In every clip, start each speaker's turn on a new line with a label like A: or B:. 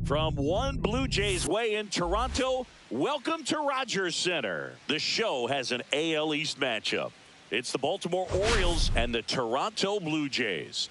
A: From One Blue Jays Way in Toronto, welcome to Rogers Center. The show has an AL East matchup. It's the Baltimore Orioles and the Toronto Blue Jays.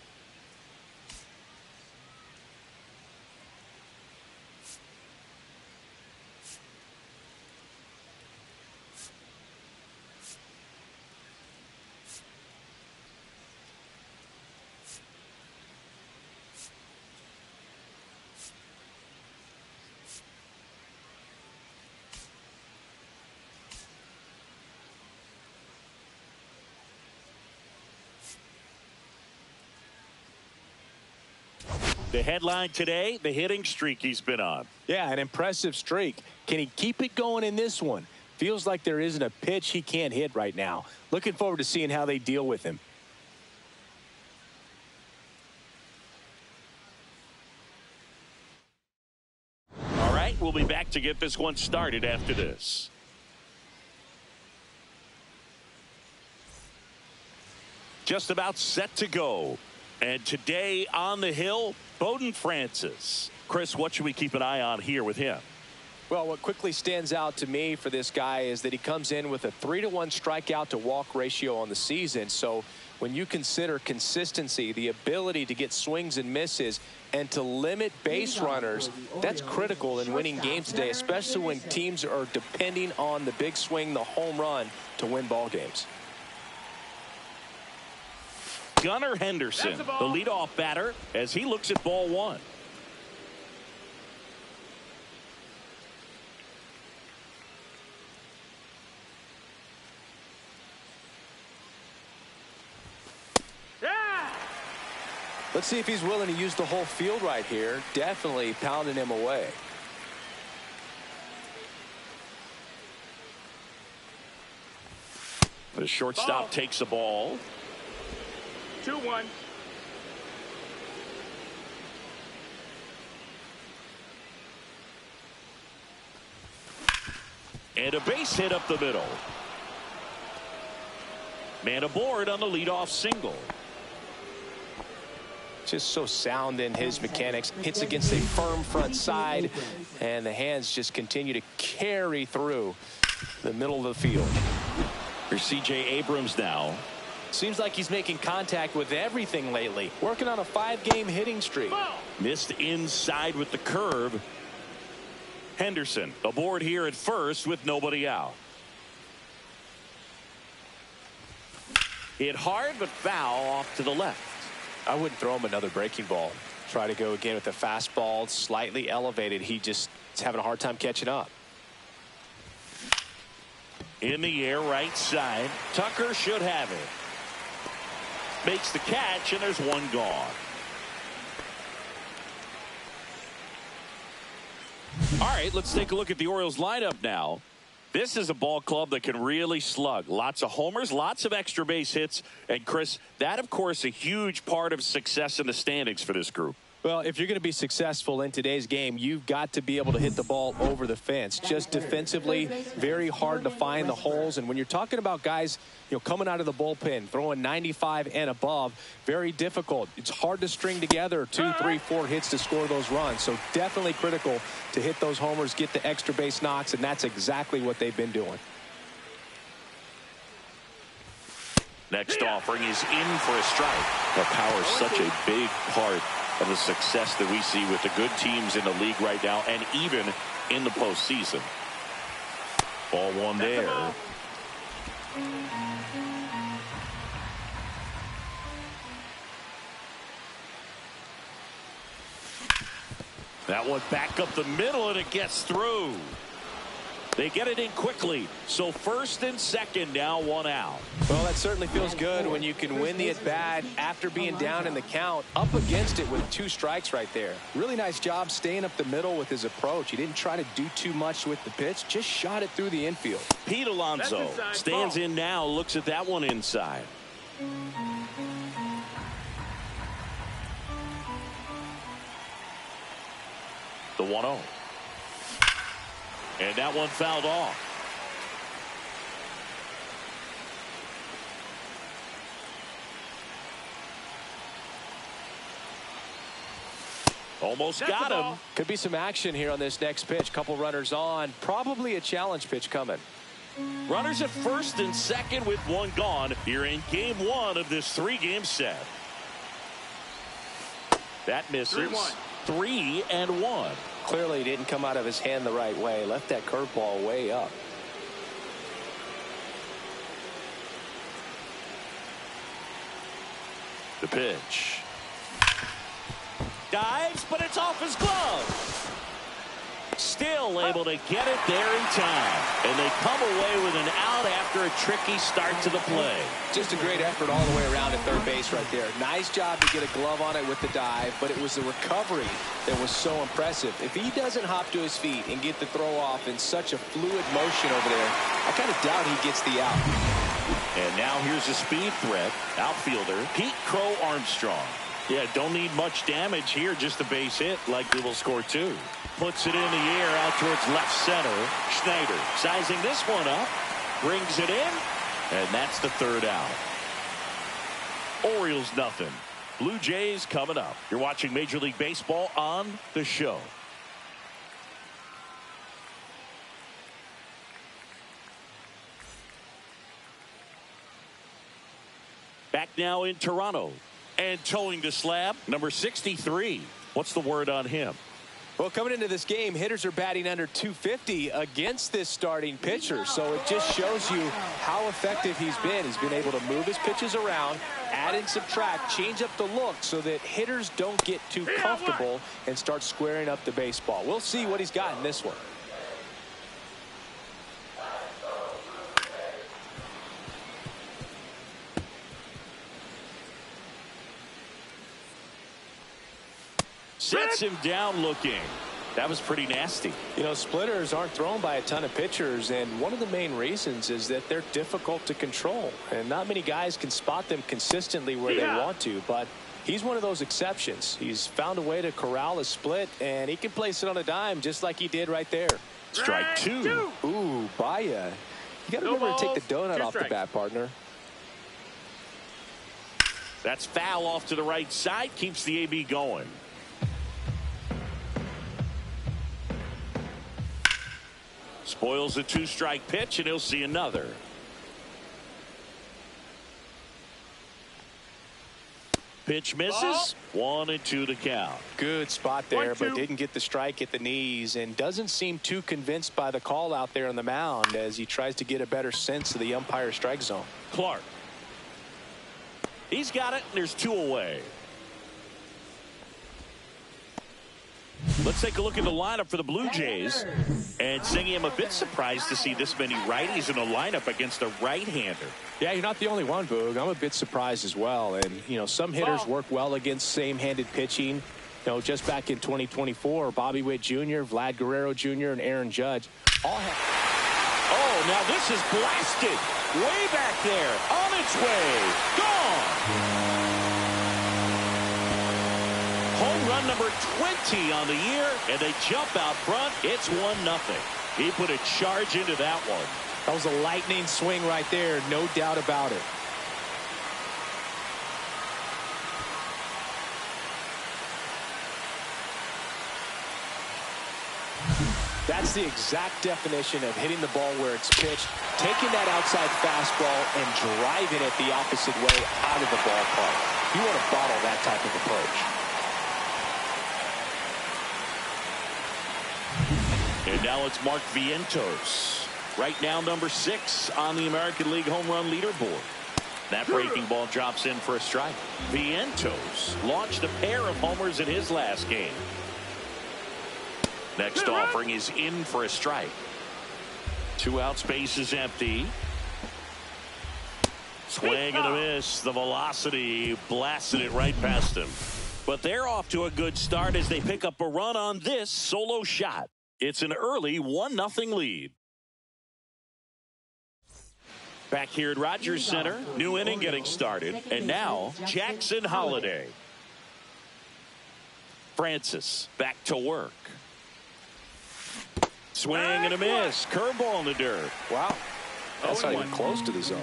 A: The headline today, the hitting streak he's been on.
B: Yeah, an impressive streak. Can he keep it going in this one? Feels like there isn't a pitch he can't hit right now. Looking forward to seeing how they deal with him.
A: All right, we'll be back to get this one started after this. Just about set to go. And today on the hill, Bowden Francis. Chris, what should we keep an eye on here with him?
B: Well, what quickly stands out to me for this guy is that he comes in with a 3-to-1 strikeout to walk ratio on the season. So when you consider consistency, the ability to get swings and misses and to limit base runners, that's critical in winning games today, especially when teams are depending on the big swing, the home run, to win ball games.
A: Gunnar Henderson, the leadoff batter, as he looks at ball one.
B: Let's see if he's willing to use the whole field right here. Definitely pounding him away.
A: The shortstop takes the ball.
C: 2-1.
A: And a base hit up the middle. Man aboard on the leadoff single.
B: Just so sound in his mechanics. Hits against a firm front side, and the hands just continue to carry through the middle of the field.
A: Here's C.J. Abrams now.
B: Seems like he's making contact with everything lately. Working on a 5-game hitting streak.
A: Missed inside with the curve. Henderson aboard here at first with nobody out. Hit hard but foul off to the left.
B: I wouldn't throw him another breaking ball. Try to go again with the fastball, slightly elevated. He just is having a hard time catching up.
A: In the air, right side. Tucker should have it. Makes the catch, and there's one gone. All right, let's take a look at the Orioles lineup now. This is a ball club that can really slug. Lots of homers, lots of extra base hits. And, Chris, that, of course, a huge part of success in the standings for this group.
B: Well, if you're going to be successful in today's game, you've got to be able to hit the ball over the fence. Just defensively, very hard to find the holes. And when you're talking about guys, coming out of the bullpen, throwing 95 and above, very difficult. It's hard to string together 2, 3, 4 hits to score those runs. So definitely critical to hit those homers, get the extra base knocks, and that's exactly what they've been doing.
A: Next offering is in for a strike. The power is such a big part of the success that we see with the good teams in the league right now and even in the postseason. Ball one there. That one back up the middle and it gets through. They get it in quickly. So first and second, now one out.
B: Well, that certainly feels good when you can win the at-bat after being down in the count, up against it with 2 strikes right there. Really nice job staying up the middle with his approach. He didn't try to do too much with the pitch, just shot it through the infield.
A: Pete Alonso stands in now, looks at that one inside. The 1-0. And that one fouled off. Almost got him.
B: Could be some action here on this next pitch. Couple runners on. Probably a challenge pitch coming.
A: Runners at first and second with one gone here in game 1 of this 3-game set. That misses. 3-1.
B: Clearly didn't come out of his hand the right way. Left that curveball way up.
A: The pitch. Dives, but it's off his glove. Still able to get it there in time. And they come away with an out after a tricky start to the play.
B: Just a great effort all the way around at third base right there. Nice job to get a glove on it with the dive, but it was the recovery that was so impressive. If he doesn't hop to his feet and get the throw off in such a fluid motion over there, I kind of doubt he gets the out.
A: And now here's a speed threat. Outfielder Pete Crow Armstrong. Yeah, don't need much damage here, just a base hit, likely will score 2. Puts it in the air out towards left center. Schneider sizing this one up, brings it in, and that's the 3rd out. Orioles nothing. Blue Jays coming up. You're watching Major League Baseball on The Show. Back now in Toronto. And towing the slab, number 63. What's the word on him?
B: Well, coming into this game, hitters are batting under 250 against this starting pitcher. So it just shows you how effective he's been. He's been able to move his pitches around, add and subtract, change up the look so that hitters don't get too comfortable and start squaring up the baseball. We'll see what he's got in this one.
A: Sets him down looking. That was pretty nasty.
B: Splitters aren't thrown by a ton of pitchers, and one of the main reasons is that they're difficult to control, and not many guys can spot them consistently where they want to, but he's one of those exceptions. He's found a way to corral a split, and he can place it on a dime just like he did right there.
A: Strike 2.
B: Ooh, Baya. You got to remember to take the donut off the bat, partner.
A: That's foul off to the right side, keeps the AB going. Spoils the 2-strike pitch, and he'll see another. Pitch misses. 1-2 to count.
B: Good spot there, but didn't get the strike at the knees and doesn't seem too convinced by the call out there on the mound as he tries to get a better sense of the umpire strike zone.
A: Clark. He's got it, and there's 2 away. Let's take a look at the lineup for the Blue Jays. And Zingy, I'm a bit surprised to see this many righties in a lineup against a right-hander.
B: Yeah, you're not the only one, Boog. I'm a bit surprised as well. And, some hitters work well against same-handed pitching. You know, just back in 2024, Bobby Witt Jr., Vlad Guerrero Jr., and Aaron Judge all have...
A: Oh, now this is blasted. Way back there. On its way. Gone. Home run number 20 on the year, and they jump out front. It's 1-0. He put a charge into that one.
B: That was a lightning swing right there, no doubt about it. That's the exact definition of hitting the ball where it's pitched, taking that outside fastball and driving it the opposite way out of the ballpark. You want to bottle that type of approach.
A: And now it's Mark Vientos. Right now, number 6 on the American League home run leaderboard. That breaking ball drops in for a strike. Vientos launched a pair of homers in his last game. Next offering is in for a strike. 2 outs, base is empty. Swing and a miss. The velocity blasted it right past him. But they're off to a good start as they pick up a run on this solo shot. It's an early 1-0 lead. Back here at Rogers Center, new inning getting started. And now, Jackson Holliday. Francis back to work. Swing and a miss. Curveball in the dirt.
B: Wow. That's not even close to the zone.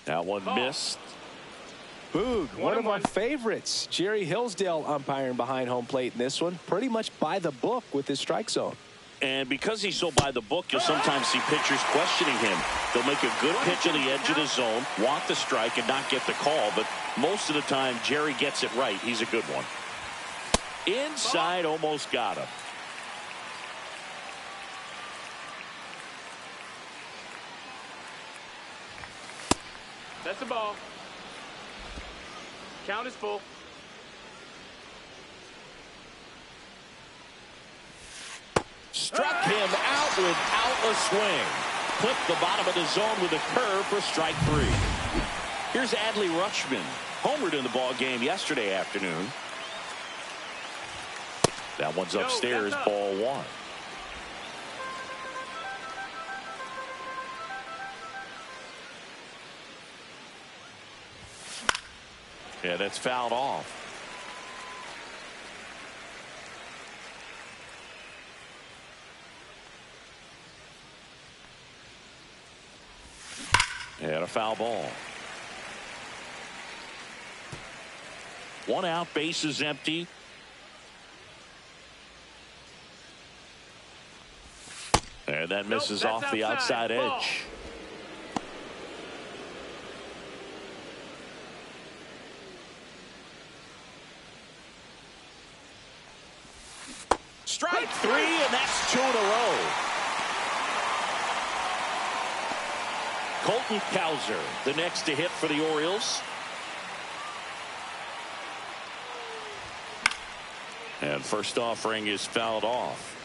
A: That one missed.
B: Boog, one of our favorites. Jerry Hillsdale umpiring behind home plate in this one. Pretty much by the book with his strike zone.
A: And because he's so by the book, you'll sometimes see pitchers questioning him. They'll make a good pitch on the edge of the zone, want the strike, and not get the call. But most of the time, Jerry gets it right. He's a good one. Inside, almost got him.
C: That's the ball. Count is full.
A: Struck him out without a swing. Clipped the bottom of the zone with a curve for strike 3. Here's Adley Rutschman. Homered in the ball game yesterday afternoon. That one's upstairs, ball 1. Yeah, that's fouled off. And a foul ball. 1 out, base is empty. And that misses off the outside edge. Strike 3, and that's 2 in a row. Colton Cowser, the next to hit for the Orioles. And first offering is fouled off.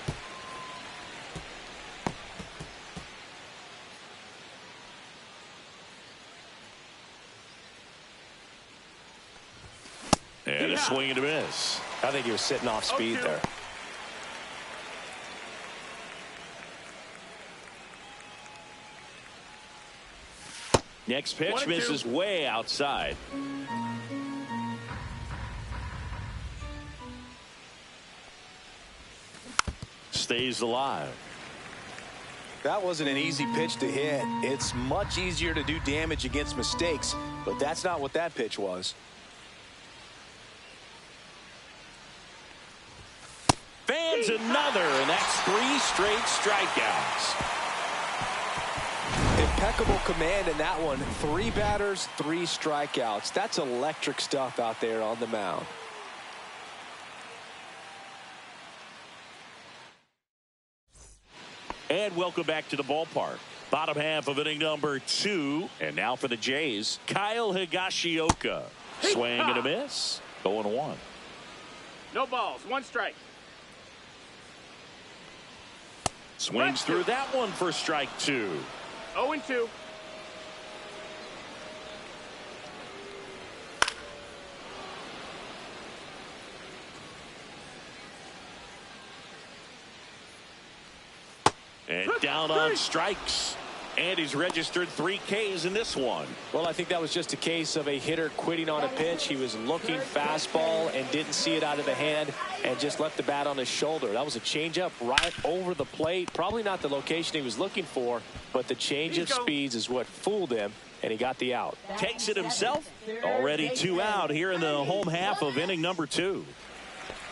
A: And a swing and a miss.
B: I think he was sitting off speed there.
A: Next pitch misses way outside. Stays alive.
B: That wasn't an easy pitch to hit. It's much easier to do damage against mistakes, but that's not what that pitch was.
A: Fans another, and that's 3 straight strikeouts.
B: Impeccable command in that one. 3 batters, 3 strikeouts. That's electric stuff out there on the mound.
A: And welcome back to the ballpark. Bottom half of inning number 2. And now for the Jays, Kyle Higashioka. Swing and a miss. 0-1.
C: No balls. 1 strike.
A: Swings through that one for strike 2.
C: 0-2.
A: And down on strikes. And he's registered 3 Ks in this one.
B: Well, I think that was just a case of a hitter quitting on a pitch. He was looking fastball and didn't see it out of the hand and just left the bat on his shoulder. That was a changeup right over the plate. Probably not the location he was looking for, but the change of speeds is what fooled him, and he got the out.
A: Takes it himself. Already 2 out here in the home half of inning number 2.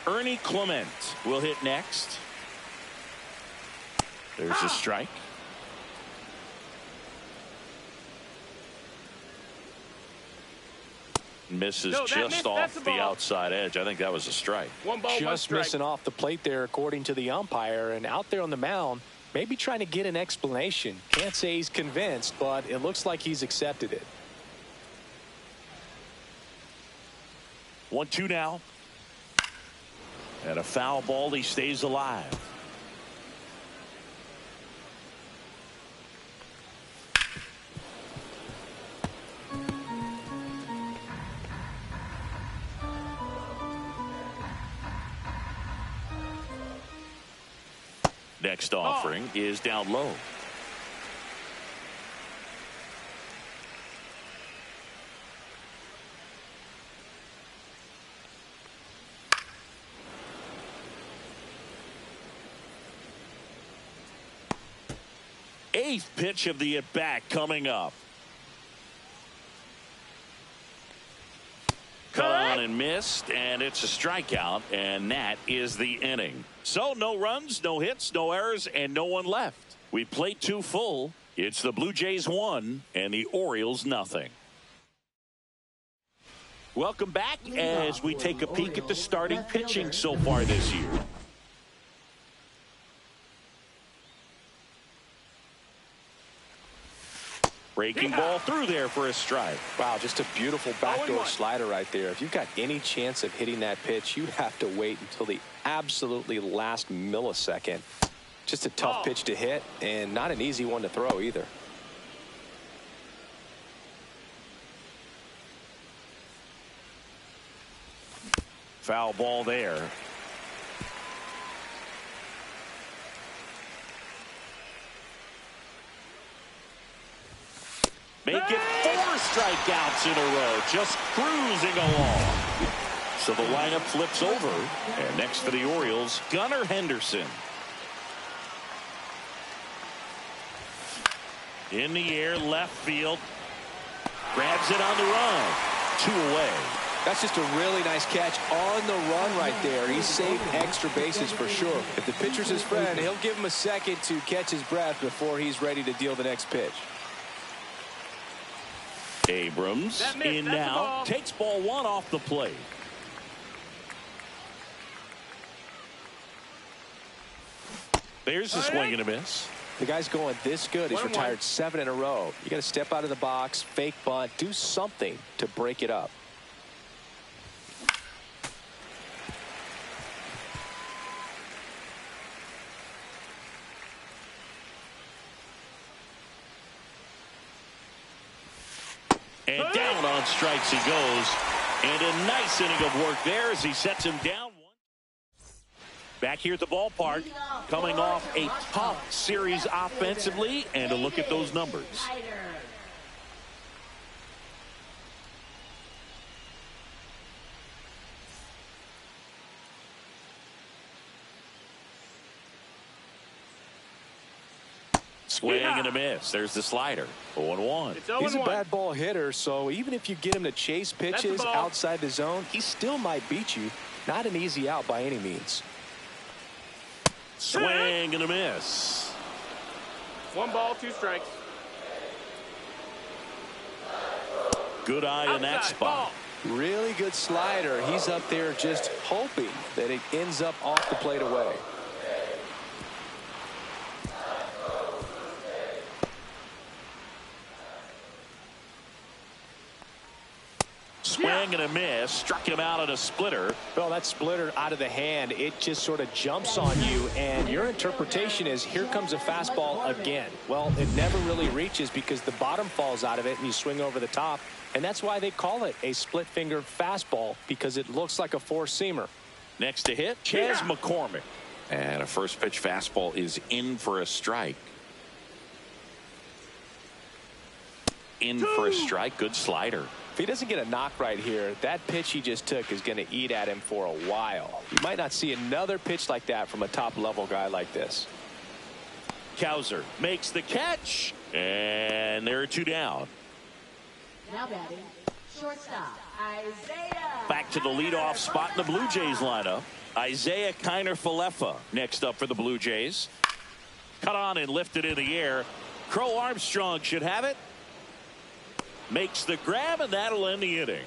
A: Ernie Clement will hit next. There's a strike. Misses just off the outside edge. I think that was a strike.
C: One ball,
B: just missing off the plate there, according to the umpire. And out there on the mound, maybe trying to get an explanation. Can't say he's convinced, but it looks like he's accepted it.
A: 1-2 now. And a foul ball. He stays alive. Next offering is down low. Eighth pitch of the at-bat coming up. Cut on and missed, and it's a strikeout, and that is the inning. So no runs, no hits, no errors, and no one left. We played 2 full. It's the Blue Jays 1 and the Orioles nothing. Welcome back as we take a peek at the starting pitching so far this year. Breaking ball through there for a strike.
B: Wow, just a beautiful backdoor slider right there. If you've got any chance of hitting that pitch, you have to wait until the absolutely last millisecond. Just a tough pitch to hit, and not an easy one to throw either.
A: Foul ball there. Make it 4 strikeouts in a row, just cruising along. So the lineup flips over, and next for the Orioles, Gunnar Henderson. In the air, left field, grabs it on the run, 2 away.
B: That's just a really nice catch on the run right there. He saved extra bases for sure. If the pitcher's his friend, he'll give him a second to catch his breath before he's ready to deal the next pitch.
A: Abrams in now, takes ball 1 off the plate. There's a swing and a miss.
B: The guy's going this good. He's retired 7 in a row. You got to step out of the box, fake bunt, do something to break it up.
A: And down on strikes he goes. And a nice inning of work there as he sets him down. Back here at the ballpark, coming off a tough series offensively, and a look at those numbers. Swing and a miss. There's the slider. 0-1.
B: He's a bad ball hitter, so even if you get him to chase pitches outside the zone, he still might beat you. Not an easy out by any means.
A: Swing and a miss.
C: 1 ball, 2 strikes.
A: Good eye in that spot.
B: Really good slider. He's up there just hoping that it ends up off the plate away.
A: Swing and a miss. Struck him out at a splitter.
B: Well, that splitter out of the hand, it just sort of jumps on you, and your interpretation is here comes a fastball again. Well, it never really reaches because the bottom falls out of it and you swing over the top, and that's why they call it a split finger fastball, because it looks like a four-seamer.
A: Next to hit, Chas McCormick. And a first pitch fastball is in for a strike. In for a strike. Good slider.
B: If he doesn't get a knock right here, that pitch he just took is going to eat at him for a while. You might not see another pitch like that from a top-level guy like this.
A: Cowser makes the catch, and there are two down.
D: Now batting, shortstop, Isaiah.
A: Back to the leadoff spot in the Blue Jays lineup. Isaiah Kiner-Falefa next up for the Blue Jays. Cut on and lifted in the air. Crow Armstrong should have it. Makes the grab, and that'll end the inning.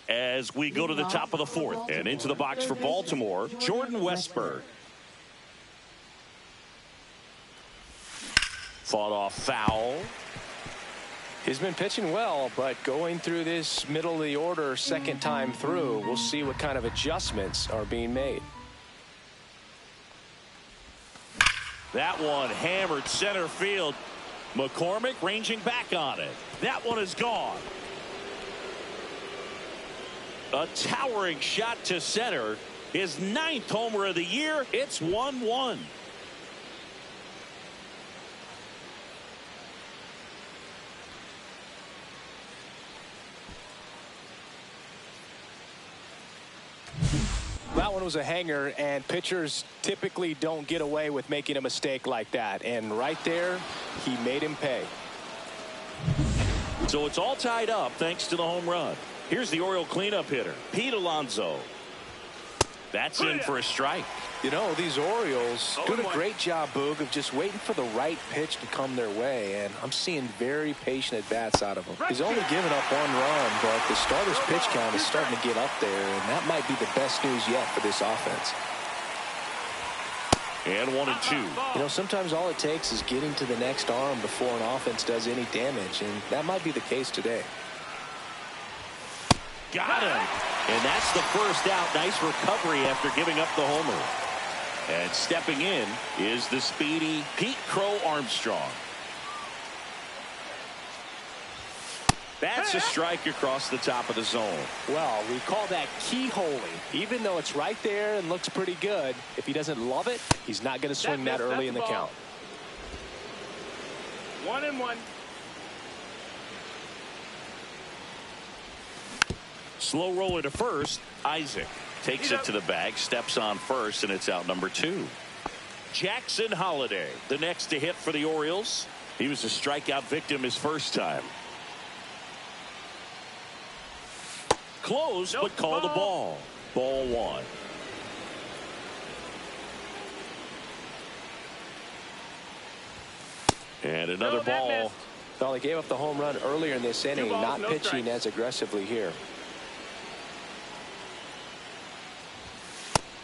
A: As we go to the top of the fourth and into the box for Baltimore, Jordan Westburg. Fought off foul.
B: He's been pitching well, but going through this middle of the order second time through, we'll see what kind of adjustments are being made.
A: That one hammered center field. McCormick ranging back on it. That one is gone. A towering shot to center. His 9th homer of the year. It's 1-1.
B: That one was a hanger, and pitchers typically don't get away with making a mistake like that. And right there, he made him pay.
A: So it's all tied up thanks to the home run. Here's the Oriole cleanup hitter, Pete Alonso. That's in for a strike.
B: You know, these Orioles doing a great job, Boog, of just waiting for the right pitch to come their way, and I'm seeing very patient at-bats out of him. He's only given up 1 run, but the starter's pitch count is starting to get up there, and that might be the best news yet for this offense.
A: And 1-2.
B: You know, sometimes all it takes is getting to the next arm before an offense does any damage, and that might be the case today.
A: Got him. And that's the first out. Nice recovery after giving up the homer. And stepping in is the speedy Pete Crow Armstrong. That's a strike across the top of the zone.
B: Well, we call that keyholing. Even though it's right there and looks pretty good, if he doesn't love it, he's not going to swing that early in the count.
C: 1-1.
A: Slow roller to first. Isaac takes it to the bag, steps on first, and it's out number 2. Jackson Holliday, the next to hit for the Orioles. He was a strikeout victim his first time. Close, but called the ball. Ball 1. And another ball.
B: Well, he gave up the home run earlier in this inning, not pitching as aggressively here.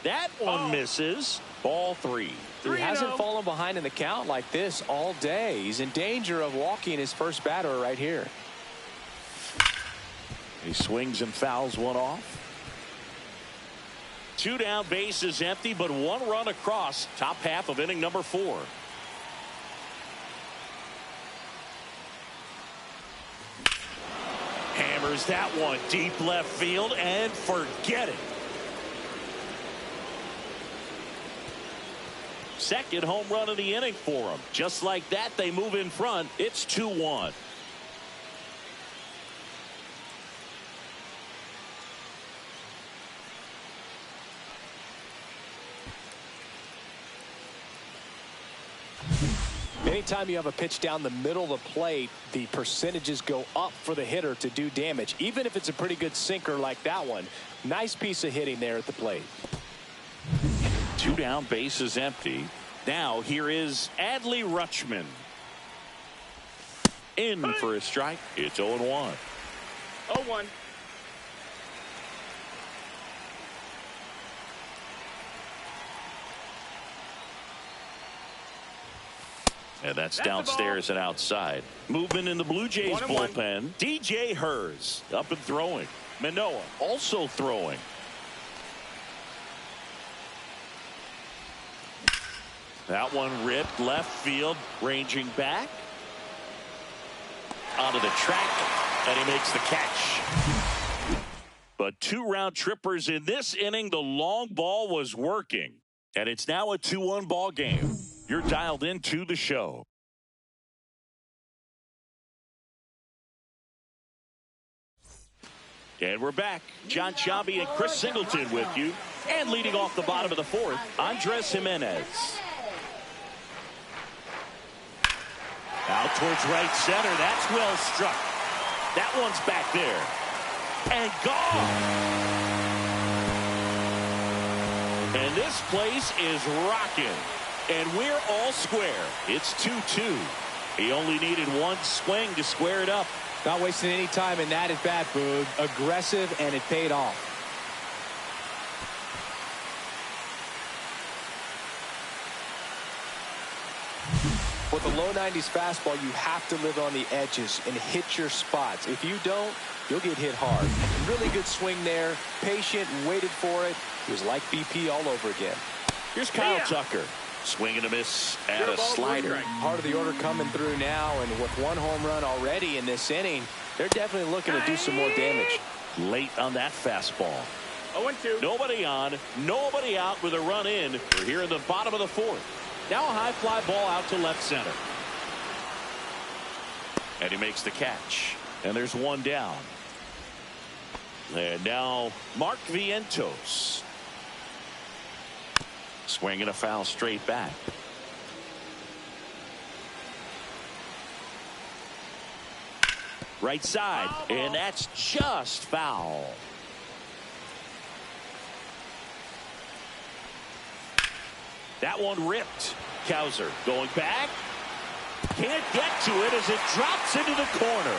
A: That one misses. Ball 3.
B: He hasn't fallen behind in the count like this all day. He's in danger of walking his first batter right here.
A: He swings and fouls one off. 2 down, bases empty, but 1 run across. Top half of inning number 4. Hammers that one deep left field and forget it. Second home run of the inning for him. Just like that, they move in front. It's 2-1.
B: Anytime you have a pitch down the middle of the plate, the percentages go up for the hitter to do damage, even if it's a pretty good sinker like that one. Nice piece of hitting there at the plate.
A: 2 down, bases empty. Now here is Adley Rutschman. In for a strike. It's 0-1.
C: 0-1.
A: And that's downstairs and outside. Movement in the Blue Jays bullpen. DJ Hers up and throwing. Manoah also throwing. That one ripped left field, ranging back onto the track, and he makes the catch. But 2 round trippers in this inning. The long ball was working. And it's now a 2-1 ball game. You're dialed into the show. And we're back. John Sciambi and Chris Singleton with you. And leading off the bottom of the 4th, Andres Jimenez. Out towards right center. That's well struck. That one's back there. And gone. And this place is rocking. And we're all square. It's 2-2. He only needed 1 swing to square it up.
B: Not wasting any time in that at bat, Boog. Aggressive, and it paid off. With a low 90s fastball, you have to live on the edges and hit your spots. If you don't, you'll get hit hard. Really good swing there. Patient, waited for it. It was like BP all over again.
A: Here's Kyle Tucker. Swing and a miss and a slider.
B: Part of the order coming through now, and with 1 home run already in this inning, they're definitely looking to do some more damage.
A: Late on that fastball.
C: 0-2.
A: Nobody on, nobody out with a run in. We're here in the bottom of the 4th. Now a high fly ball out to left center. And he makes the catch. And there's 1 down. And now Mark Vientos. Swinging a foul straight back. Right side, and that's just foul. That one ripped. Cowser going back. Can't get to it as it drops into the corner.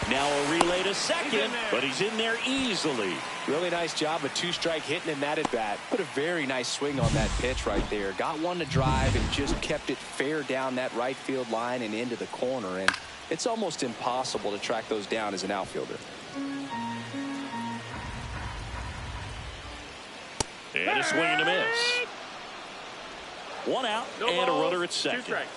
A: Now a relay to second, but he's in there easily.
B: Really nice job of 2-strike hitting in that at bat. Put a very nice swing on that pitch right there. Got one to drive and just kept it fair down that right field line and into the corner. And it's almost impossible to track those down as an outfielder.
A: And a swing and a miss. 1 out and a runner at second.
C: 2 strikes.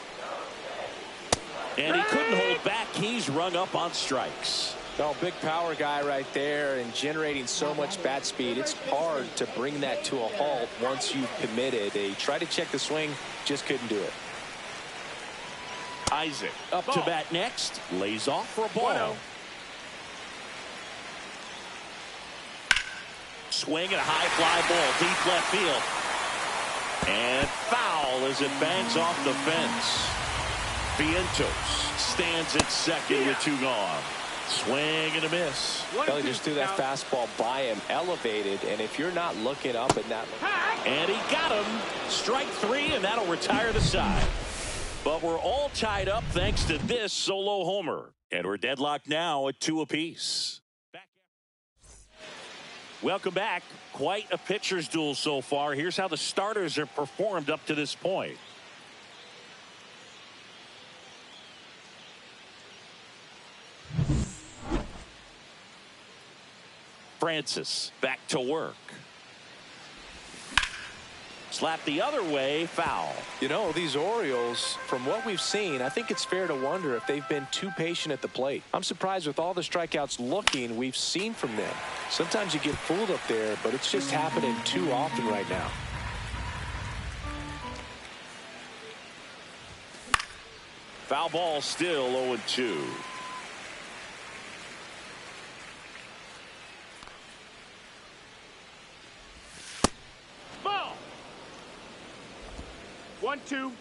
A: And he couldn't hold back. He's rung up on strikes.
B: Oh, big power guy right there and generating so much bat speed. It's hard to bring that to a halt once you've committed. They tried to check the swing, just couldn't do it.
A: Isaac up to bat next. Lays off for a ball.
C: 1-0.
A: Swing and a high fly ball deep left field. And foul as it bangs off the fence. Vientos stands at second with 2 gone. Swing and a miss.
B: Kelly just threw that fastball by him, elevated, and if you're not looking up at that.
A: And he got him. Strike 3, and that'll retire the side. But we're all tied up thanks to this solo homer. And we're deadlocked now at 2 apiece. Welcome back. Quite a pitcher's duel so far. Here's how the starters have performed up to this point. Francis back to work. Slap the other way, foul.
B: You know, these Orioles, from what we've seen, I think it's fair to wonder if they've been too patient at the plate. I'm surprised with all the strikeouts we've seen from them. Sometimes you get fooled up there, but it's just happening too often right now.
A: Foul ball still 0-2.
C: Ball. 1-2.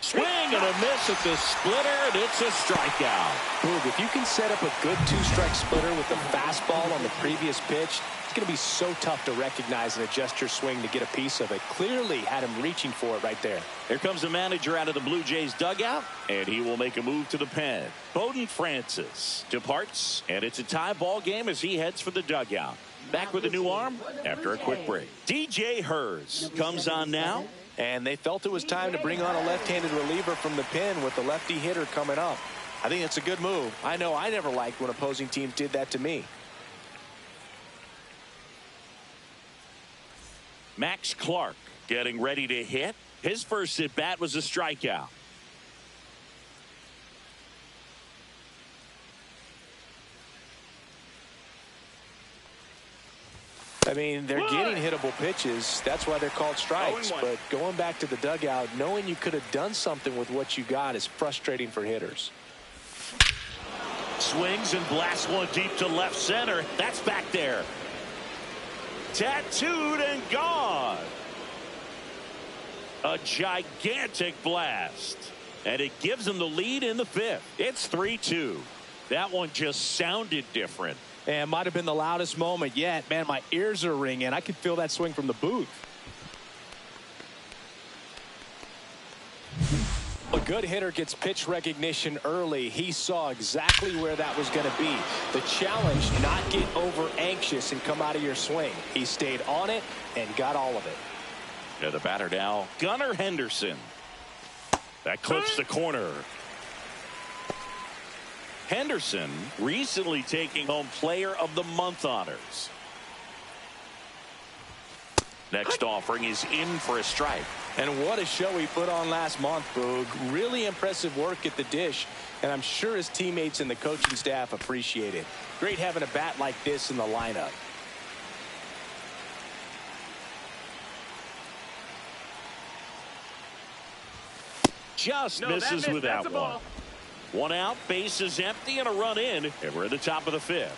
A: Swing and a miss at the splitter, and it's a strikeout.
B: Boog, if you can set up a good 2-strike splitter with the fastball on the previous pitch, it's going to be so tough to recognize and adjust your swing to get a piece of it. Clearly had him reaching for it right there.
A: Here comes the manager out of the Blue Jays dugout, and he will make a move to the pen. Bowden Francis departs, and it's a tie ball game as he heads for the dugout. Back with a new arm after a quick break. DJ Hers comes on now.
B: And they felt it was time to bring on a left-handed reliever from the pen with the lefty hitter coming up. I think it's a good move. I know I never liked when opposing teams did that to me.
A: Max Clark getting ready to hit. His first at bat was a strikeout.
B: I mean, they're getting hittable pitches. That's why they're called strikes.
C: 0-1.
B: But going back to the dugout, knowing you could have done something with what you got is frustrating for hitters.
A: Swings and blasts one deep to left center. That's back there. Tattooed and gone. A gigantic blast. And it gives them the lead in the fifth. It's 3-2. That one just sounded different.
E: And might have been the loudest moment yet. Man, my ears are ringing. I could feel that swing from the booth.
B: A good hitter gets pitch recognition early. He saw exactly where that was going to be. The challenge, not get over anxious and come out of your swing. He stayed on it and got all of it.
A: Yeah, the batter now, Gunnar Henderson. That clips the corner. Henderson recently taking home Player of the Month honors. Next offering is in for a strike.
E: And what a show he put on last month, Boog. Really impressive work at the dish. And I'm sure his teammates and the coaching staff appreciate it. Great having a bat like this in the lineup.
A: Just misses with that one. One out, base is empty, and a run in. And we're at the top of the fifth.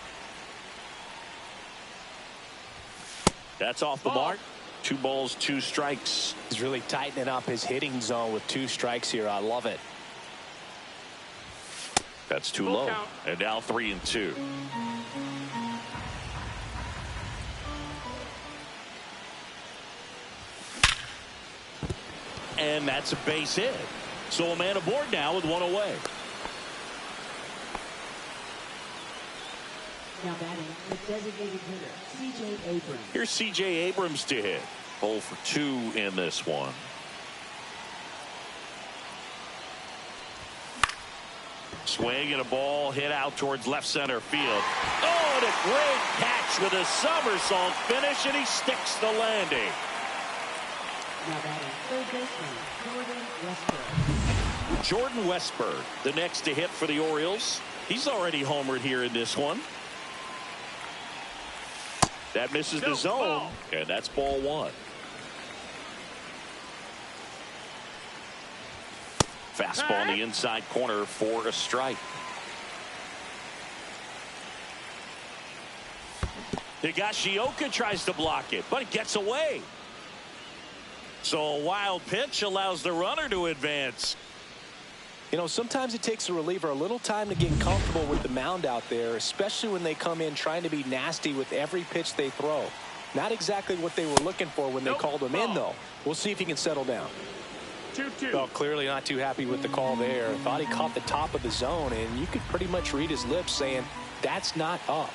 A: That's off the mark. 2 balls, 2 strikes.
B: He's really tightening up his hitting zone with 2 strikes here. I love it.
A: That's too low. And now 3-2. And that's a base hit. So a man aboard now with 1 away.
D: Now batting, the designated hitter, C.J. Abrams.
A: Here's C.J. Abrams to hit. 0 for 2 in this one. Swing and a ball hit out towards left center field. Oh, and a great catch with a somersault finish, and he sticks the landing.
D: Now batting, third baseman,
A: Jordan Westburg, the next to hit for the Orioles. He's already homered here in this one. That misses the zone, and that's ball 1. Fastball in the inside corner for a strike. Higashioka tries to block it, but it gets away. So a wild pitch allows the runner to advance.
B: You know, sometimes it takes a reliever a little time to get comfortable with the mound out there, especially when they come in trying to be nasty with every pitch they throw. Not exactly what they were looking for when they called him in, though. We'll see if he can settle down.
C: 2-2.
B: Well, clearly not too happy with the call there. Thought he caught the top of the zone, and you could pretty much read his lips saying, that's not up.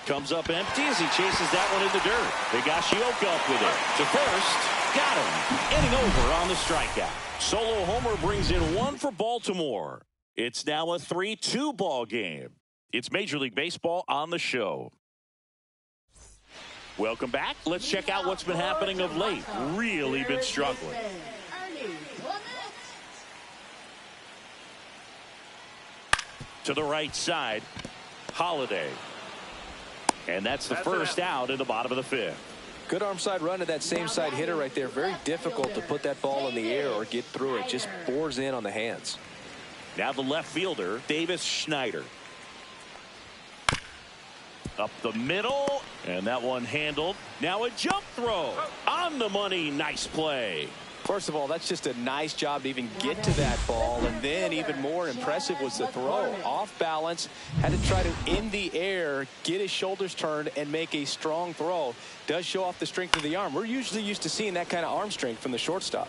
A: Comes up empty as he chases that one in the dirt. Higashioka up with it. To first. Got him. Inning over on the strikeout. Solo homer brings in 1 for Baltimore. It's now a 3-2 ball game. It's Major League Baseball on the show. Welcome back. Let's check out what's been happening of late. Really been struggling. To the right side, Holiday. And that's the first out in the bottom of the fifth.
B: Good arm side run to that same side hitter right there. Very difficult to put that ball in the air or get through it. Just bores in on the hands.
A: Now the left fielder, Davis Schneider. Up the middle, and that one handled. Now a jump throw on the money. Nice play.
B: First of all, that's just a nice job to even get to that ball, and then even more impressive was the throw. Off balance, had to try to in the air, get his shoulders turned, and make a strong throw. Does show off the strength of the arm. We're usually used to seeing that kind of arm strength from the shortstop.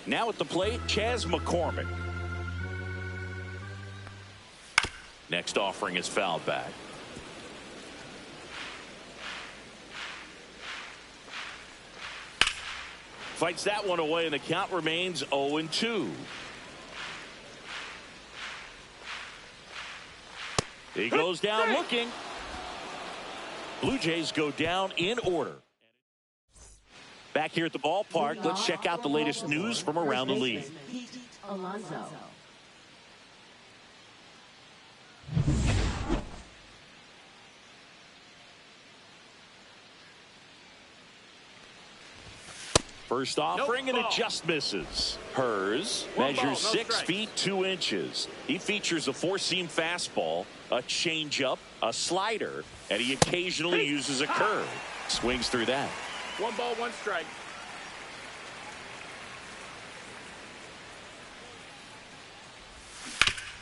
A: Now at the plate, Chas McCormick. Next offering is fouled back. Fights that one away, and the count remains 0-2. He goes down looking. Blue Jays go down in order. Back here at the ballpark, let's check out the latest news from around the league.
D: Alonso.
A: First offering, and it just misses. Hers measures 6 feet 2 inches. He features a four-seam fastball, a changeup, a slider, and he occasionally uses a curve. Swings through that.
C: 1 ball, 1 strike.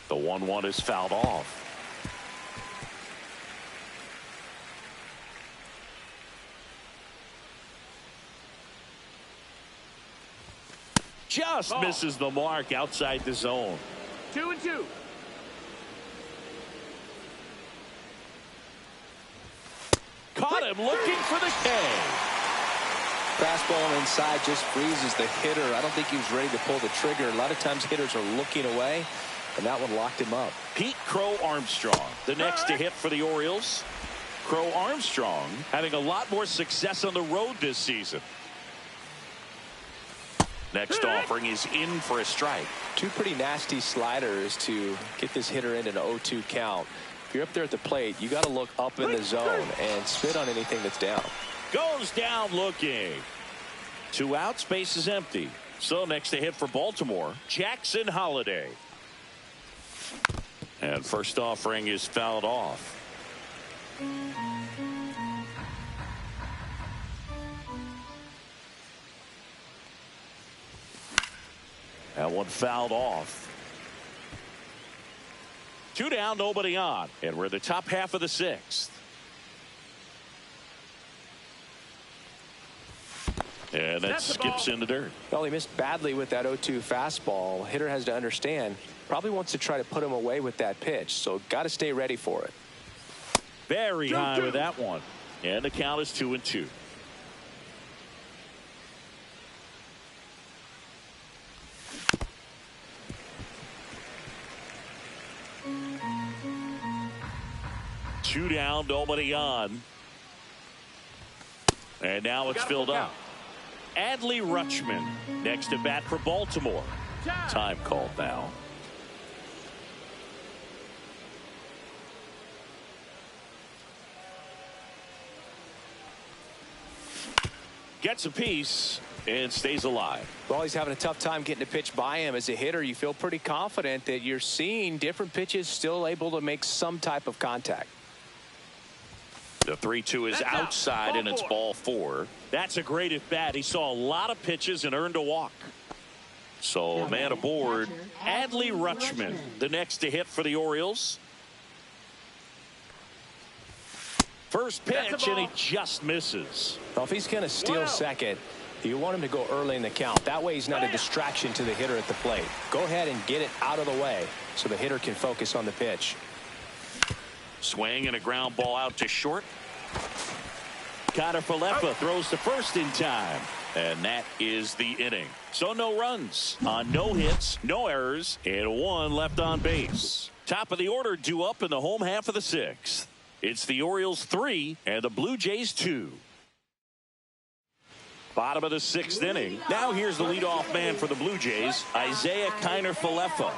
A: The 1-1 is fouled off. Just misses the mark outside the zone.
C: 2-2.
A: Caught him looking for the K.
B: Fastball inside just freezes the hitter. I don't think he was ready to pull the trigger. A lot of times hitters are looking away, and that one locked him up.
A: Pete Crow Armstrong, the next to hit for the Orioles. Crow Armstrong having a lot more success on the road this season. Next offering is in for a strike.
B: Two pretty nasty sliders to get this hitter in an 0-2 count. If you're up there at the plate, you got to look up in the zone and spit on anything that's down.
A: Goes down looking. 2 outs, base is empty. So next to hit for Baltimore, Jackson Holliday. And first offering is fouled off. That one fouled off. 2 down, nobody on. And we're in the top half of the 6th. And that skips in the dirt.
B: Well, he missed badly with that 0-2 fastball. Hitter has to understand, probably wants to try to put him away with that pitch, so got to stay ready for it.
A: Very high with that one. And the count is 2-2. Two down, nobody on. And now it's filled up. Adley Rutschman next to bat for Baltimore. Time called now. Gets a piece and stays alive.
B: Well, he's having a tough time getting a pitch by him. As a hitter, you feel pretty confident that you're seeing different pitches still able to make some type of contact.
A: The 3-2 is outside, and it's ball 4. That's a great at bat. He saw a lot of pitches and earned a walk. So man aboard, Adley Rutschman, the next to hit for the Orioles. First pitch, and he just misses.
B: Well, if he's going to steal second, you want him to go early in the count. That way he's not a distraction to the hitter at the plate. Go ahead and get it out of the way so the hitter can focus on the pitch.
A: Swing and a ground ball out to short. Falefa throws to first in time. And that is the inning. So no runs on no hits, no errors, and 1 left on base. Top of the order due up in the home half of the 6th. It's the Orioles 3 and the Blue Jays 2. Bottom of the 6th inning. Now here's the leadoff man for the Blue Jays, Isaiah Falefa.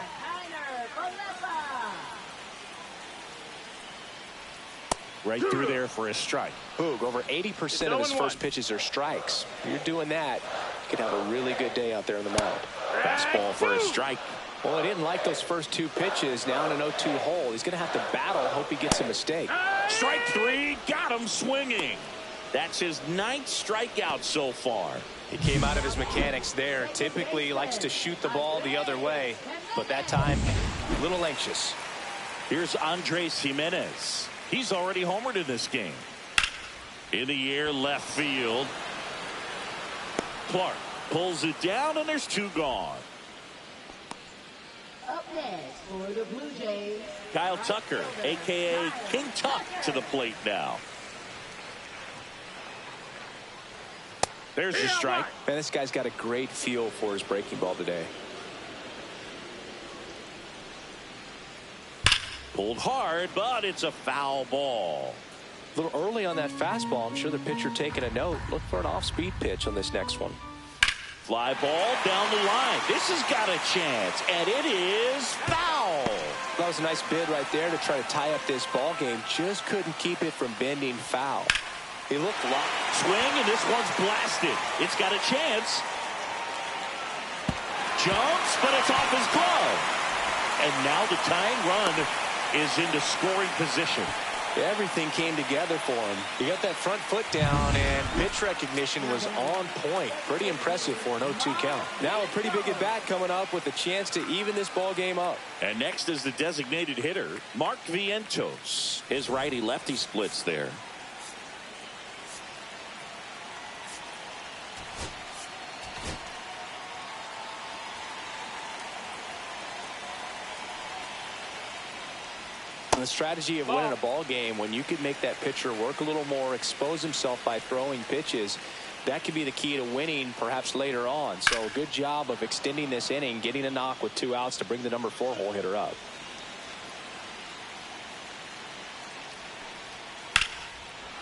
A: Right through there for a strike.
B: Boog, over 80% of his first pitches are strikes. If you're doing that, you could have a really good day out there on the mound.
A: Fastball for a strike.
B: Well, he didn't like those first 2 pitches. Now in an 0-2 hole, he's going to have to battle. Hope he gets a mistake.
A: Strike 3, got him swinging. That's his 9th strikeout so far.
B: He came out of his mechanics there. Typically, he likes to shoot the ball the other way, but that time, a little anxious.
A: Here's Andres Jimenez. He's already homered in this game. In the air, left field. Clark pulls it down, and there's 2 gone.
D: Up next for the Blue Jays,
A: Kyle Tucker, a.k.a. King Tuck, to the plate now. There's the strike.
B: Man, this guy's got a great feel for his breaking ball today.
A: Pulled hard, but it's a foul ball.
B: A little early on that fastball. I'm sure the pitcher taking a note. Look for an off-speed pitch on this next one.
A: Fly ball down the line. This has got a chance, and it is foul.
B: That was a nice bid right there to try to tie up this ball game. Just couldn't keep it from bending foul. He looked locked.
A: Swing, and this one's blasted. It's got a chance. Jumps, but it's off his glove. And now the tying run is into scoring position.
B: Everything came together for him. He got that front foot down, and pitch recognition was on point. Pretty impressive for an 0-2 count. Now a pretty big at-bat coming up with a chance to even this ball game up.
A: And next is the designated hitter, Mark Vientos. His righty-lefty splits there.
B: The strategy of winning a ball game, when you could make that pitcher work a little more, expose himself by throwing pitches, that could be the key to winning perhaps later on. So good job of extending this inning, getting a knock with 2 outs to bring the number 4 hole hitter up.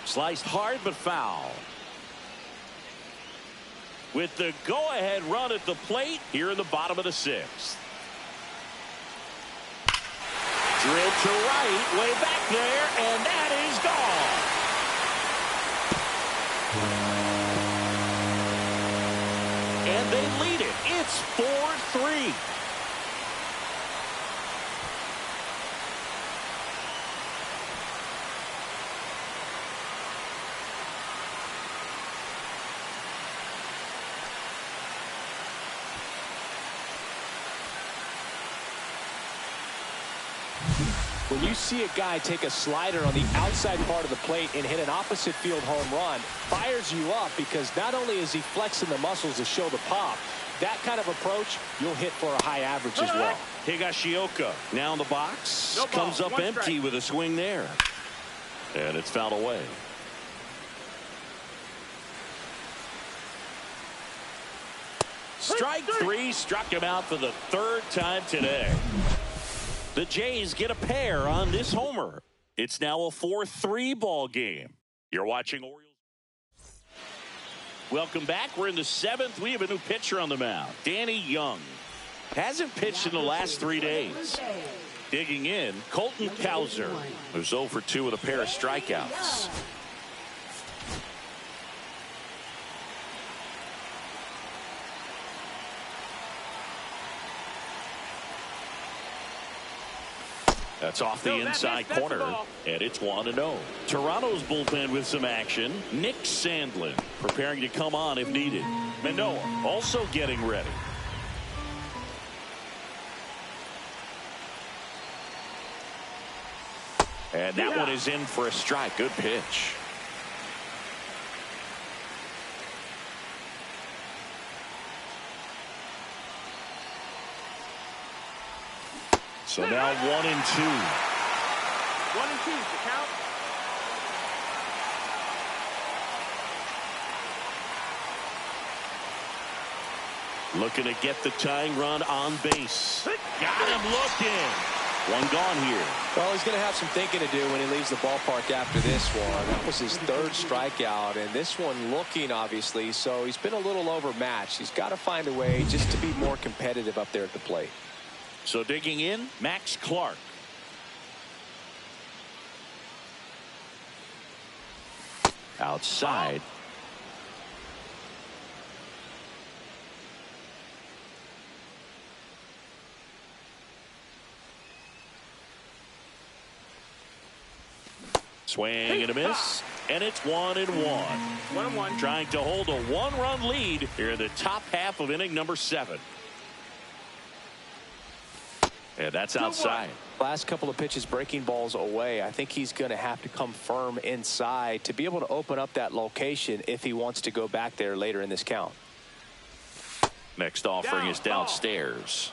A: Sliced hard but foul. With the go-ahead run at the plate here in the bottom of the 6th. Drilled to right, way back there, and that is gone. And they lead it. It's 4-3.
B: When you see a guy take a slider on the outside part of the plate and hit an opposite field home run, fires you up, because not only is he flexing the muscles to show the pop, that kind of approach you'll hit for a high average as well.
A: Higashioka now in the box. Comes up empty with a swing there. And it's fouled away. Strike 3 struck him out for the 3rd time today. The Jays get a pair on this homer. It's now a 4-3 ball game. You're watching Orioles. Welcome back. We're in the 7th. We have a new pitcher on the mound, Danny Young. Hasn't pitched in the last 3 days. Digging in, Colton Cowser, who's 0 for 2 with a pair of strikeouts. That's off the inside corner, and it's 1-0. Toronto's bullpen with some action. Nick Sandlin preparing to come on if needed. Manoah also getting ready. And that one is in for a strike. Good pitch. So now 1-2.
C: 1-2 is the count.
A: Looking to get the tying run on base. Got him looking. One gone here.
B: Well, he's going to have some thinking to do when he leaves the ballpark after this one. That was his 3rd strikeout, and this one looking, obviously, so he's been a little overmatched. He's got to find a way just to be more competitive up there at the plate.
A: So digging in, Max Clark. Outside. Swing and a miss, and it's 1-1.
C: 1-1.
A: Trying to hold a 1-run lead here in the top half of inning number 7. And that's outside.
B: Last couple of pitches breaking balls away. I think he's going to have to come firm inside to be able to open up that location if he wants to go back there later in this count.
A: Next offering is downstairs.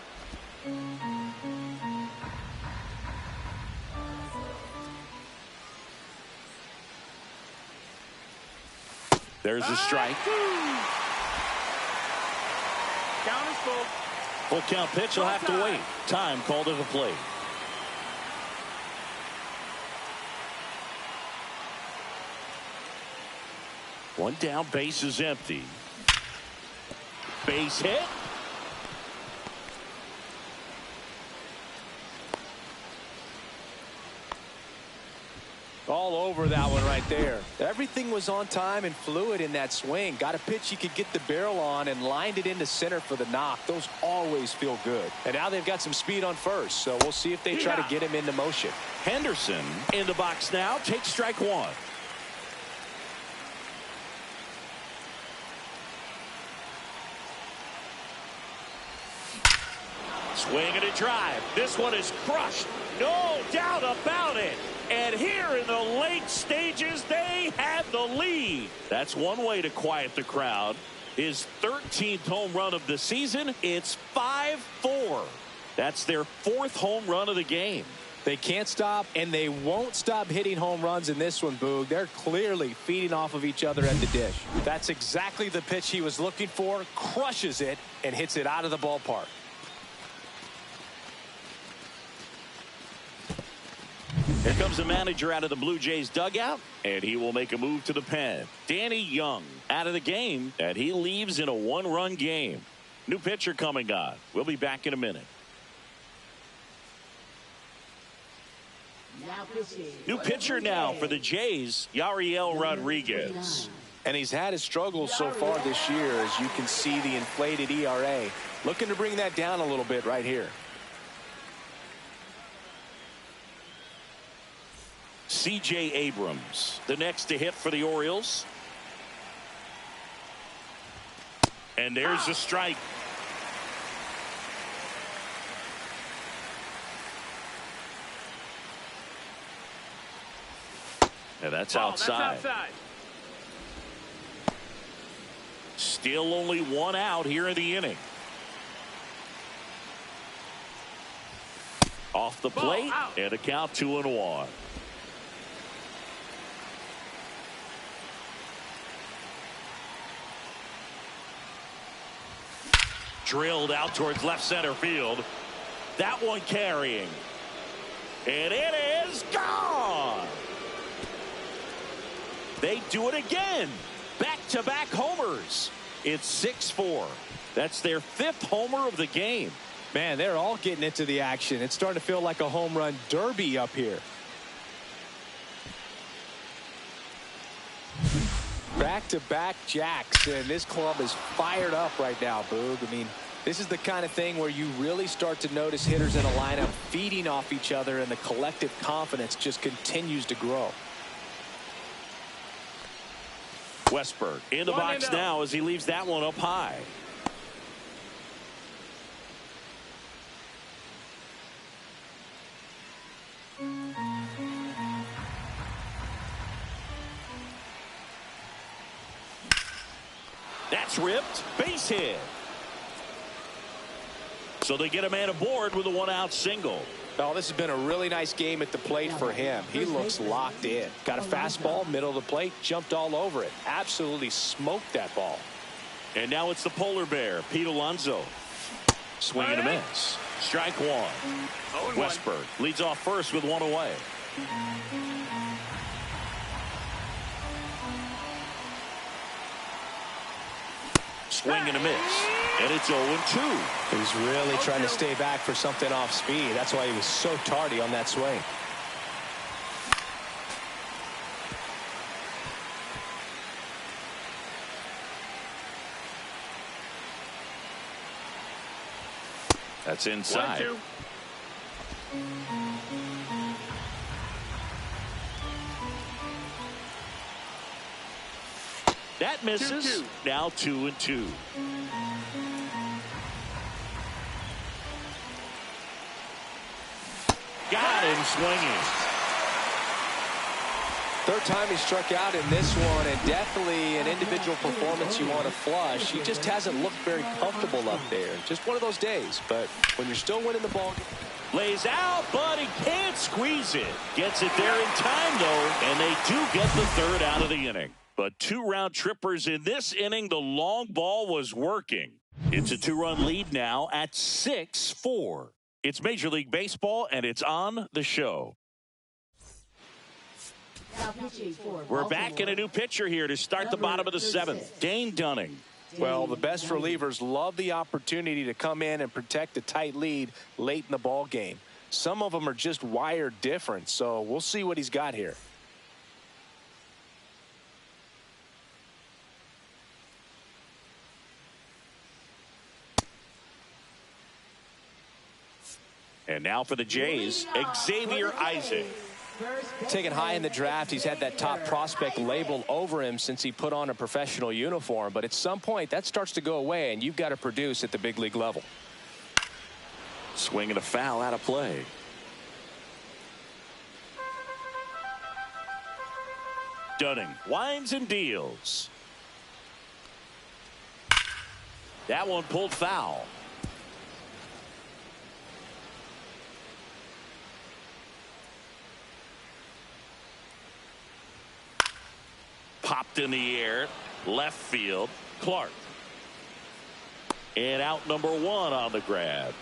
A: There's a strike.
C: Count is full.
A: Full count pitch. He'll have to wait. Time called at the plate. One down, base is empty. Base hit.
B: all over that one right there. Everything was on time and fluid in that swing. Got a pitch he could get the barrel on and lined it into center for the knock. Those always feel good. And now they've got some speed on first, so we'll see if they try to get him into motion.
A: Henderson in the box now. Takes strike one. Swing and a drive. This one is crushed. No doubt about it. And here in the late stages, they have the lead. That's one way to quiet the crowd. His 13th home run of the season. It's 5-4. That's their 4th home run of the game.
B: They can't stop, and they won't stop hitting home runs in this one, Boog. They're clearly feeding off of each other at the dish. That's exactly the pitch he was looking for. Crushes it and hits it out of the ballpark.
A: Here comes the manager out of the Blue Jays dugout, and he will make a move to the pen. Danny Young out of the game, and he leaves in a 1-run game. New pitcher coming on. We'll be back in a minute. New pitcher now for the Jays, YR3.
B: And he's had his struggles so far this year, as you can see the inflated ERA. Looking to bring that down a little bit right here.
A: C.J. Abrams, the next to hit for the Orioles. And there's a strike. And that's outside. Still only one out here in the inning. Off the plate, and a count 2-1. Drilled out towards left center field. That one carrying. And it is gone. They do it again. Back-to-back homers. It's 6-4. That's their 5th homer of the game.
B: Man, they're all getting into the action. It's starting to feel like a home run derby up here. Back-to-back jacks, and this club is fired up right now, Boog. I mean, this is the kind of thing where you really start to notice hitters in a lineup feeding off each other, and the collective confidence just continues to grow.
A: Westberg in the box now as he leaves that one up high. That's ripped. Base hit. So they get a man aboard with a 1-out single.
B: Oh, this has been a really nice game at the plate for him. He looks locked in. Got a fastball, middle of the plate, jumped all over it. Absolutely smoked that ball.
A: And now it's the polar bear, Pete Alonso. Swing and a miss. Strike one. Westberg leads off first with one away. Swing and a miss. And it's 0-2.
B: He's really trying to stay back for something off speed. That's why he was so tardy on that swing.
A: That's inside.
C: 1-2.
A: That misses.
C: 2-2.
A: Now 2-2. Got him swinging.
B: Third time he struck out in this one, and definitely an individual performance you want to flush. He just hasn't looked very comfortable up there. Just one of those days. But when you're still winning the ball game.
A: Lays out, but he can't squeeze it. Gets it there in time, though, and they do get the third out of the inning. But 2 round trippers in this inning. The long ball was working. It's a 2-run lead now at 6-4. It's Major League Baseball, and it's on the show. We're back in a new pitcher here to start the bottom of the 7th. Dane Dunning.
B: Well, the best relievers love the opportunity to come in and protect a tight lead late in the ball game. Some of them are just wired different, so we'll see what he's got here.
A: And now for the Jays, Xavier Isaac.
B: Taken high in the draft, he's had that top prospect label over him since he put on a professional uniform. But at some point, that starts to go away, and you've got to produce at the big league level.
A: Swing and a foul out of play. Dunning winds and deals. That one pulled foul. Popped in the air, left field. Clark. And out number one on the grab.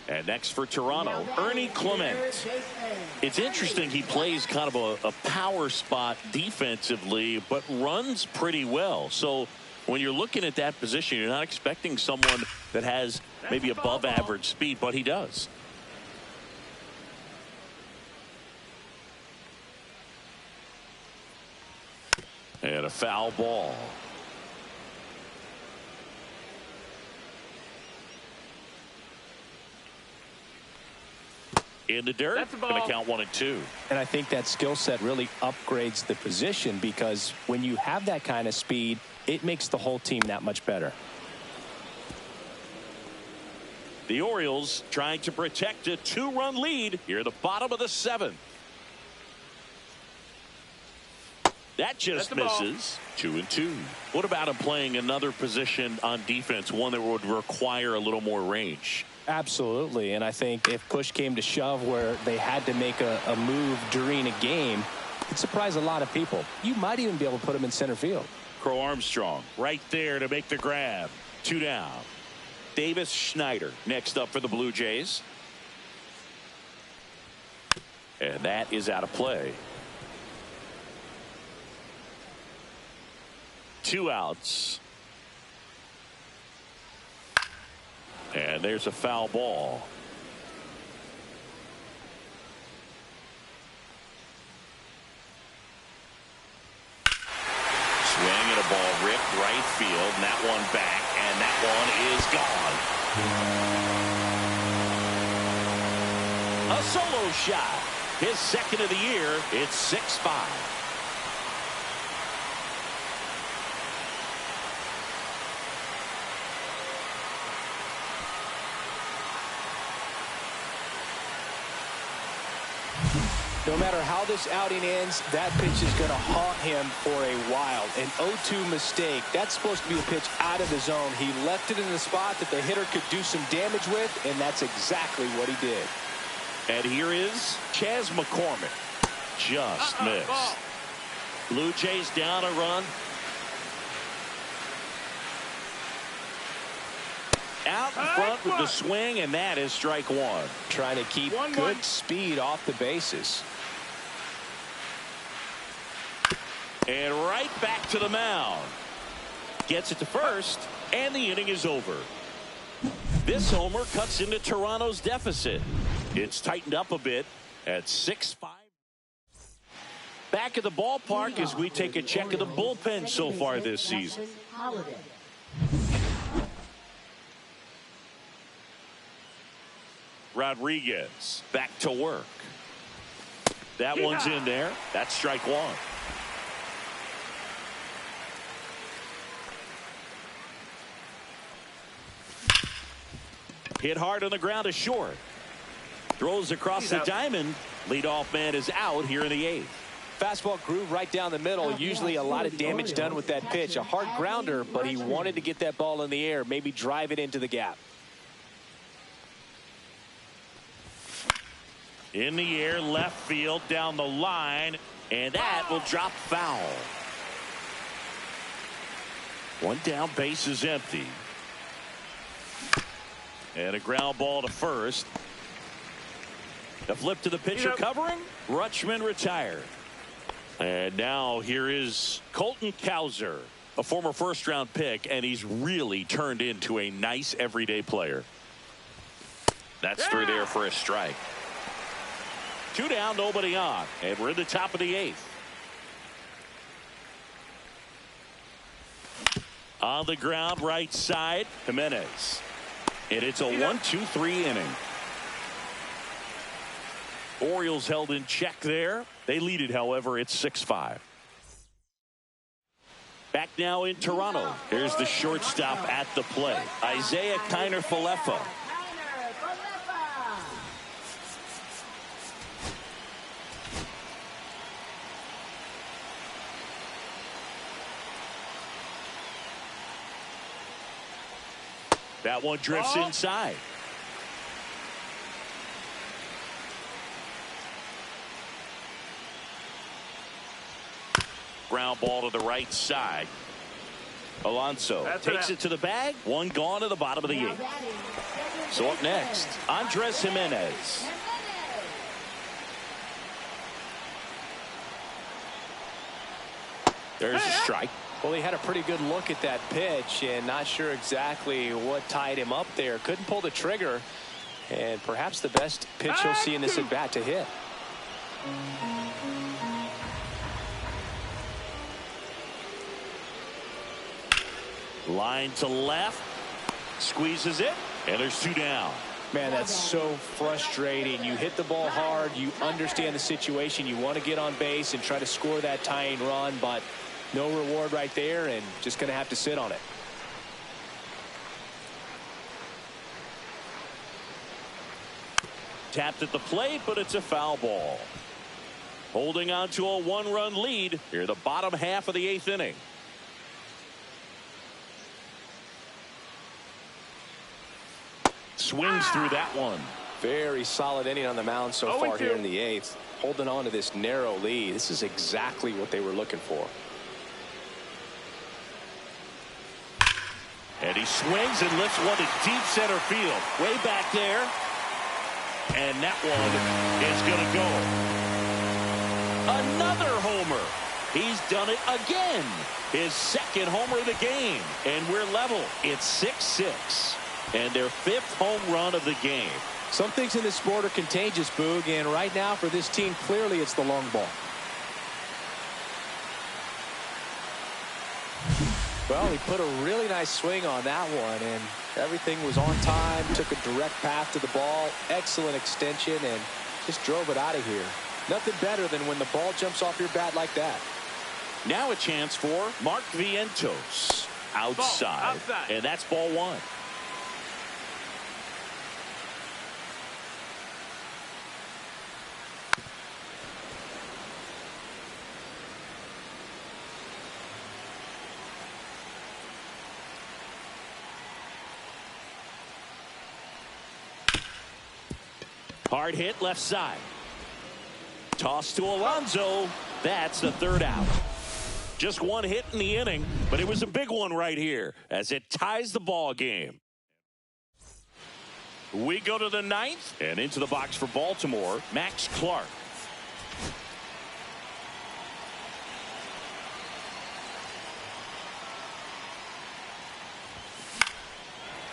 A: And next for Toronto, Ernie Clement. It's interesting, he plays kind of a power spot defensively, but runs pretty well. So when you're looking at that position, you're not expecting someone that has maybe above average speed, but he does. And a foul ball. In the dirt, going to count 1 and 2.
B: And I think that skill set really upgrades the position, because when you have that kind of speed, it makes the whole team that much better.
A: The Orioles trying to protect a 2-run lead here at the bottom of the 7th. That just misses. 2 and 2. What about him playing another position on defense, one that would require a little more range?
B: Absolutely, and I think if push came to shove where they had to make a move during a game, it'd surprise a lot of people. You might even be able to put him in center field.
A: Crow Armstrong right there to make the grab. 2 down. Davis Schneider next up for the Blue Jays. And that is out of play. 2 outs. And there's a foul ball. Swing and a ball ripped right field, and that one back, and that one is gone. A solo shot. His second of the year. It's 6-5.
B: No matter how this outing ends, that pitch is going to haunt him for a while. An 0-2 mistake. That's supposed to be a pitch out of the zone. He left it in the spot that the hitter could do some damage with, and that's exactly what he did.
A: And here is Chas McCormick. Just missed. Blue Jays down a run. Out in front with the swing, and that is strike 1.
B: Trying to keep good speed off the bases.
A: And right back to the mound. Gets it to first, and the inning is over. This homer cuts into Toronto's deficit. It's tightened up a bit at 6-5. Back at the ballpark as we take a check of the bullpen so far this season. Rodriguez back to work. That one's in there. That's strike 1. Hit hard on the ground to short. Throws across the diamond. Leadoff man is out here in the 8th.
B: Fastball groove right down the middle. Usually a lot of damage done with that pitch. A hard grounder, but he wanted to get that ball in the air, maybe drive it into the gap.
A: In the air, left field, down the line, and that will drop foul. 1 down, base is empty. And a ground ball to first. The flip to the pitcher covering. Rutschman retired. And now here is Colton Cowser, a former first-round pick, and he's really turned into a nice everyday player. That's through there for a strike. 2 down, nobody on, and we're in the top of the 8th. On the ground, right side, Jimenez. And it's a 1-2-3 inning. Orioles held in check there. They lead it, however, it's 6-5. Back now in Toronto. Here's the shortstop at the plate, Isaiah Kiner-Falefa. That one drifts inside. Ground ball to the right side. Alonso takes it to the bag. One gone to the bottom of the 8th. So up next, Andres Jimenez. There's a strike.
B: Well, he had a pretty good look at that pitch and not sure exactly what tied him up there. Couldn't pull the trigger, and perhaps the best pitch he'll see in this at bat to hit.
A: Line to left, squeezes it, and there's 2 down.
B: Man, that's so frustrating. You hit the ball hard, you understand the situation, you want to get on base and try to score that tying run, but no reward right there, and just going to have to sit on it.
A: Tapped at the plate, but it's a foul ball. Holding on to a 1-run lead here, the bottom half of the 8th inning. Swings through that one.
B: Very solid inning on the mound so far here in the 8th. Holding on to this narrow lead. This is exactly what they were looking for.
A: And he swings and lifts one to deep center field. Way back there. And that one is going to go. Another homer. He's done it again. His 2nd homer of the game. And we're level. It's 6-6. And their 5th home run of the game.
B: Some things in this sport are contagious, Boog, and right now for this team, clearly it's the long ball. Well, he put a really nice swing on that one, and everything was on time, took a direct path to the ball, excellent extension, and just drove it out of here. Nothing better than when the ball jumps off your bat like that.
A: Now a chance for Mark Vientos. Outside. And that's ball 1. Hard hit left side. Toss to Alonso. That's the 3rd out. Just 1 hit in the inning, but it was a big one right here as it ties the ball game. We go to the 9th and into the box for Baltimore, Max Clark.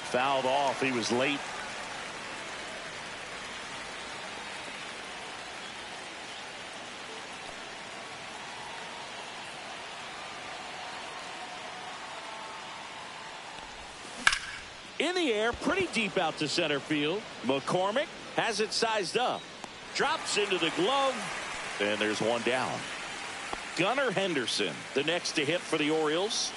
A: Fouled off. He was late. In the air, pretty deep out to center field. McCormick has it sized up. Drops into the glove. And there's 1 down. Gunnar Henderson, the next to hit for the Orioles.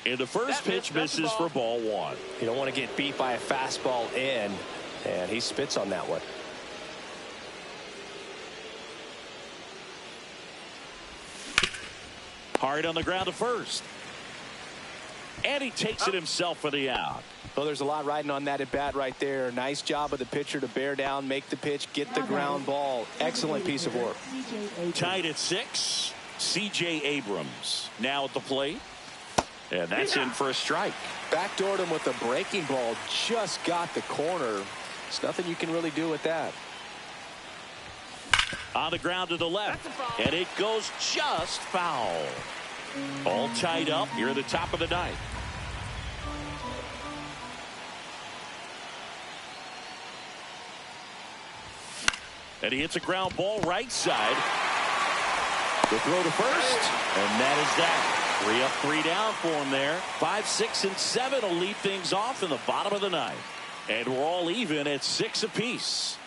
A: And the first pitch misses for ball 1.
B: You don't want to get beat by a fastball in, and he spits on that one.
A: Hard on the ground to first. And he takes it himself for the out.
B: Well, there's a lot riding on that at bat right there. Nice job of the pitcher to bear down, make the pitch, get the ground ball. Excellent piece of work.
A: Tied at 6. C.J. Abrams now at the plate. And that's in for a strike.
B: Backdoored him with a breaking ball. Just got the corner. There's nothing you can really do with that.
A: On the ground to the left. And it goes just foul. All tied up here at the top of the 9th. And he hits a ground ball right side. The throw to first. And that is that. 3 up, 3 down for him there. 5, 6, and 7 will lead things off in the bottom of the ninth. And we're all even at 6 apiece.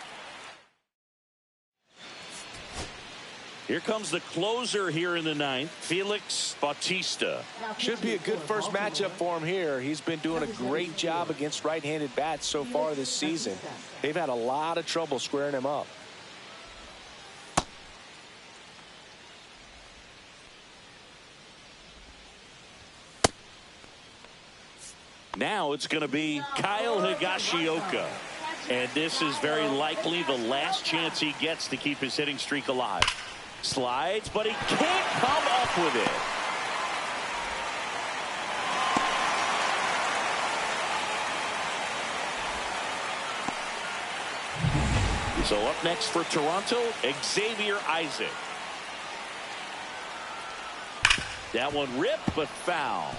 A: Here comes the closer here in the ninth, Felix Bautista.
B: Should be a good first matchup for him here. He's been doing a great job against right-handed bats so far this season. They've had a lot of trouble squaring him up.
A: Now it's going to be Kyle Higashioka. And this is very likely the last chance he gets to keep his hitting streak alive. Slides, but he can't come up with it. So up next for Toronto, Xavier Isaac. That one ripped, but foul.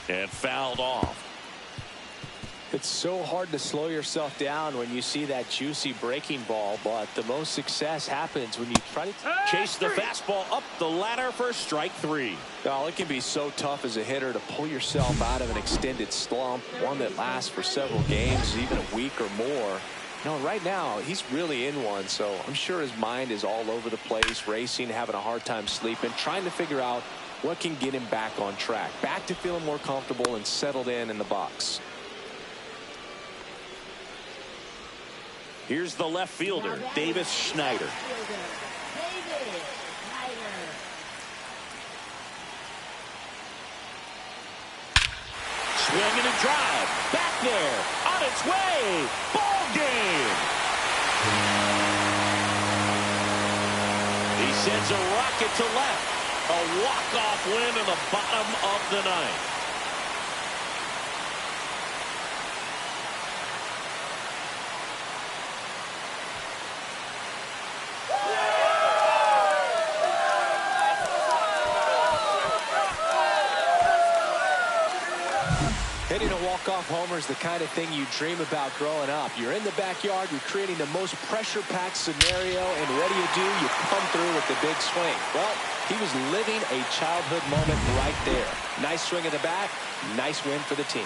A: And fouled off.
B: It's so hard to slow yourself down when you see that juicy breaking ball, but the most success happens when you try to
A: chase the fastball up the ladder for strike 3.
B: Well, it can be so tough as a hitter to pull yourself out of an extended slump, one that lasts for several games, even a week or more. No, right now he's really in one, so I'm sure his mind is all over the place, racing, having a hard time sleeping, trying to figure out what can get him back on track, back to feeling more comfortable and settled in the box.
A: Here's the left fielder, Davis Schneider. Swinging and drive. Back there. On its way. Ball game. He sends a rocket to left. A walk-off win in the bottom of the ninth.
B: Hitting a walk-off homer is the kind of thing you dream about growing up. You're in the backyard, you're creating the most pressure-packed scenario, and what do? You come through with the big swing. Well, he was living a childhood moment right there. Nice swing of the bat, nice win for the team.